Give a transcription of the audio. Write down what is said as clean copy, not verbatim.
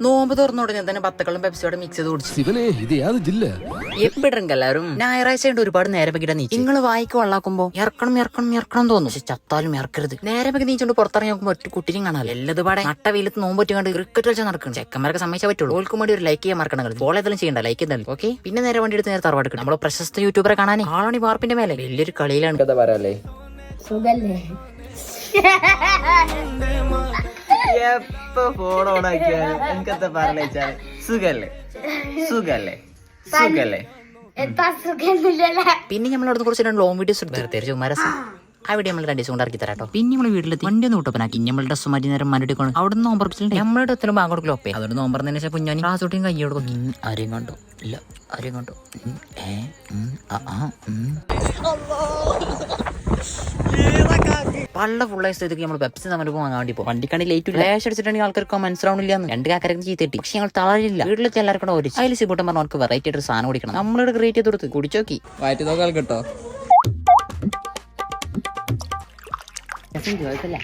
നോമ്പ് തുറന്നോടെ ഞാൻ തന്നെ ബത്തക്കളും പെപ്സിയോടെ മിക്സ് ചെയ്ത് കുടിച്ചു. എപ്പിടുങ്ക എല്ലാവരും ഞായറാഴ്ച കൊണ്ട് ഒരുപാട് നേരെ പകിട നീ നിങ്ങള് വായിക്ക് വള്ളാക്കുമ്പോ ഇറക്കണം തോന്നും. പക്ഷെ ചത്താലും ഇറക്കരുത്. നേരെ പക്കി നീച്ചോണ്ട് പുറത്തിറങ്ങി നോക്കുമ്പോ ഒറ്റ കുട്ടിയും കാണാൻ എല്ലത് പാടെ നട്ട വെയിലത്ത് നോമ്പ് കണ്ട് ക്രിക്കറ്റ് കളിച്ചാൽ നടക്കണം. ചെക്കന്മാർക്ക് സമ്മതിച്ചാൽ പറ്റുള്ളൂ. ഓൾക്കും വേണ്ടി ഒരു ലൈക്ക് ചെയ്യാൻ മറക്കണം. ഫോളോ ഏതെങ്കിലും ചെയ്യണ്ട, ലൈക്ക് എന്തായാലും ഓക്കെ. പിന്നെ നേരെ വണ്ടി എടുത്ത് നേരെ തറവാട് നമ്മളെ പ്രശസ്ത യൂട്യൂബറെ കാണാൻ ആളാണ് വാർപ്പിന്റെ മേലെ വലിയൊരു കളിയിലാണ്. കഥ പറയാല്ലേ എപ്പോ ഫോൺ ഓൺ ആക്കിയാലും എനിക്കത്തെ പറഞ്ഞാല് സുഖല്ലേ സുഖല്ലേ സുഖല്ലേ. പിന്നെ നമ്മളവിടെ കുറച്ച് ലോങ് വീഡിയോസ് എടുത്ത് അവിടെ നമ്മൾ 2 ദിവസം കൊണ്ട് ഇറക്കി തരാട്ടോ. പിന്നെ നമ്മൾ വീട്ടിലെത്തി വണ്ടി ഒന്ന് കൂട്ടപ്പനാക്കി നമ്മൾ ഡ്രസ്സ് മാറ്റി നേരം മരടിക്കണം. അവിടെ നിന്ന് നോമ്പറച്ചിട്ടുണ്ട്. നമ്മുടെ എത്ര ബാങ്ക് കൊടുക്കലോ ഒപ്പേ അതുകൊണ്ട് നോമ്പറന്നതിന് ശേഷം കുഞ്ഞാനി ക്ലാസ്സോട്ടിയും കൈ കൊടുക്കും. ആരെയും കണ്ടോ ഇല്ല, ആരെയും കണ്ടോ പള്ള ഫുള്ളായ സ്ഥിതിക്ക് നമ്മൾ പെപ്സി തമ്മിൽ വാങ്ങാൻ വേണ്ടി പോകും. വണ്ടിക്കാണ് ലേറ്റ് ഫ്ലാഷ് അടിച്ചിട്ടുണ്ടെങ്കിൽ ആൾക്കാർക്ക് മനസ്സിലാവണില്ല. 2 കാക്കരക്ക് ചീത്തട്ടി. പക്ഷെ ഞങ്ങൾ തളരില്ല. വീട്ടിലെത്തി എല്ലാവർക്കും ഒരു അതിൽ സിബൂട്ടം പറഞ്ഞ അവർക്ക് വെറൈറ്റി ആയിട്ട് സാധനം കുടിക്കണം. നമ്മളിവിടെ ക്രിയേറ്റ് ചെയ്ത് കൊടുത്ത് കുടിച്ചോക്കി വാറ്റി നോക്കാൻ കേട്ടോ. കുഴപ്പമില്ല.